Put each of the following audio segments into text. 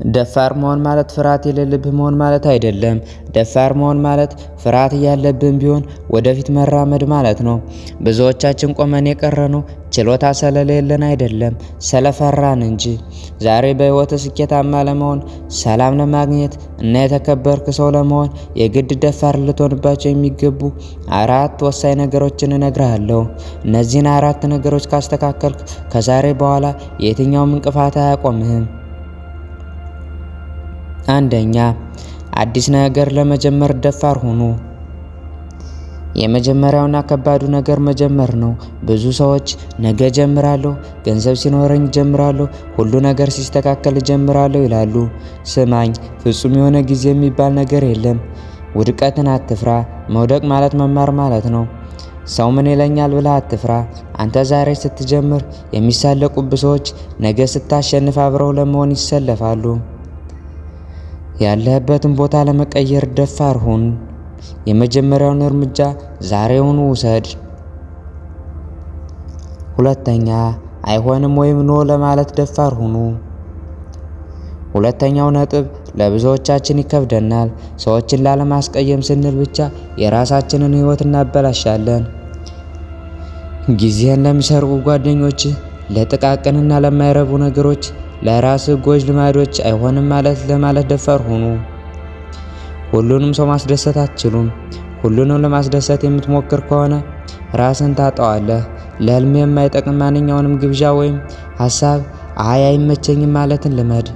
ደፋር መሆን ማለት ፍርሃት የሌለብህ መሆን ማለት አይደለም። ደፋር መሆን ማለት ፍርሃት እያለብን ቢሆን ወደፊት መራመድ ማለት ነው። ብዙዎቻችን ቆመን የቀረነው ችሎታ ስለሌለን አይደለም፣ ስለፈራን እንጂ። ዛሬ በህይወት ስኬታማ ለመሆን፣ ሰላም ለማግኘት እና የተከበርክ ሰው ለመሆን የግድ ደፋር ልትሆንባቸው የሚገቡ 4 ወሳኝ ነገሮችን እነግርሃለሁ። እነዚህን 4 ነገሮች ካስተካከልክ ከዛሬ በኋላ የትኛውም እንቅፋት አያቆምህም። አንደኛ፣ አዲስ ነገር ለመጀመር ደፋር ሁኑ። የመጀመሪያውና ከባዱ ነገር መጀመር ነው። ብዙ ሰዎች ነገ ጀምራለሁ፣ ገንዘብ ሲኖረኝ ጀምራለሁ፣ ሁሉ ነገር ሲስተካከል ጀምራለሁ ይላሉ። ስማኝ፣ ፍጹም የሆነ ጊዜ የሚባል ነገር የለም። ውድቀትን አትፍራ። መውደቅ ማለት መማር ማለት ነው። ሰው ምን ይለኛል ብለህ አትፍራ። አንተ ዛሬ ስትጀምር የሚሳለቁብህ ሰዎች ነገ ስታሸንፍ አብረው ለመሆን ይሰለፋሉ። ያለህበትን ቦታ ለመቀየር ደፋር ሁን። የመጀመሪያውን እርምጃ ዛሬውኑ ውሰድ። ሁለተኛ፣ አይሆንም ወይም ኖ ለማለት ደፋር ሁኑ። ሁለተኛው ነጥብ ለብዙዎቻችን ይከብደናል። ሰዎችን ላለማስቀየም ስንል ብቻ የራሳችንን ህይወት እናበላሻለን። ጊዜህን ለሚሰርቁ ጓደኞች፣ ለጥቃቅንና ለማይረቡ ነገሮች፣ ለራስህ ጎጅ ልማዶች አይሆንም ለማለት ደፋር ሁኑ። ሁሉንም ሰው ማስደሰት አትችሉም። ሁሉንም ለማስደሰት የምትሞክር ከሆነ ራስን ታጣዋለህ። ለህልም የማይጠቅም ማንኛውንም ግብዣ ወይም ሀሳብ አይመቸኝም ማለትን ልመድ።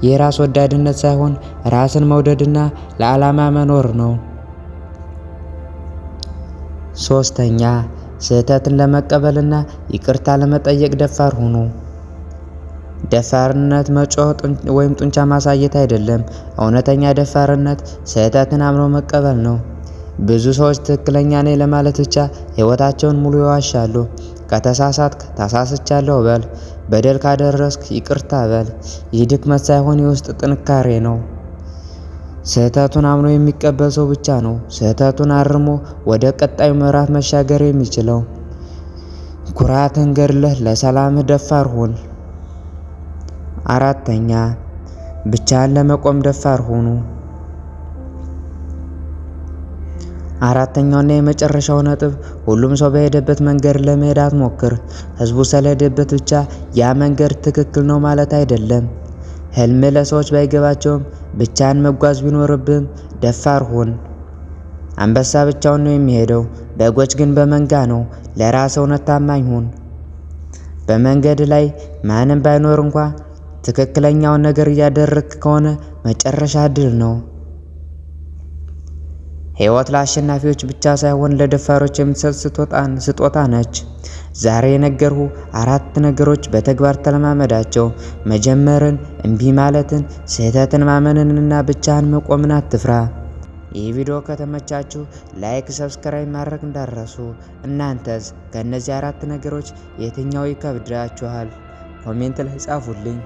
ይህ ራስ ወዳድነት ሳይሆን ራስን መውደድና ለዓላማ መኖር ነው። ሶስተኛ፣ ስህተትን ለመቀበልና ይቅርታ ለመጠየቅ ደፋር ሁኑ። ደፋርነት መጮህ ወይም ጡንቻ ማሳየት አይደለም። እውነተኛ ደፋርነት ስህተትን አምኖ መቀበል ነው። ብዙ ሰዎች ትክክለኛ ነኝ ለማለት ብቻ ህይወታቸውን ሙሉ ይዋሻሉ። ከተሳሳትክ ተሳስቻለሁ በል። በደል ካደረስክ ይቅርታ በል። ይህ ድክመት ሳይሆን የውስጥ ጥንካሬ ነው። ስህተቱን አምኖ የሚቀበል ሰው ብቻ ነው ስህተቱን አርሞ ወደ ቀጣዩ ምዕራፍ መሻገር የሚችለው። ኩራትን ገድለህ ለሰላምህ ደፋር ሁን። አራተኛ፣ ብቻህን ለመቆም ደፋር ሁኑ። አራተኛውና የመጨረሻው ነጥብ ሁሉም ሰው በሄደበት መንገድ ለመሄድ አትሞክር። ህዝቡ ስለሄደበት ብቻ ያ መንገድ ትክክል ነው ማለት አይደለም። ህልም ለሰዎች ባይገባቸውም ብቻህን መጓዝ ቢኖርብህም ደፋር ሁን። አንበሳ ብቻውን ነው የሚሄደው፣ በጎች ግን በመንጋ ነው። ለራስ እውነት ታማኝ ሁን። በመንገድ ላይ ማንም ባይኖር እንኳ ትክክለኛውን ነገር እያደረግክ ከሆነ መጨረሻ ድል ነው። ህይወት ለአሸናፊዎች ብቻ ሳይሆን ለደፋሮች የምትሰጥ ስጦታ ነች። ዛሬ የነገርሁ 4 ነገሮች በተግባር ተለማመዳቸው። መጀመርን፣ እምቢ ማለትን፣ ስህተትን ማመንንና ብቻህን መቆምን አትፍራ። ይህ ቪዲዮ ከተመቻችሁ ላይክ፣ ሰብስክራይብ ማድረግ እንዳትረሱ። እናንተስ ከእነዚህ 4 ነገሮች የትኛው ይከብዳችኋል? ኮሜንት ላይ ጻፉልኝ።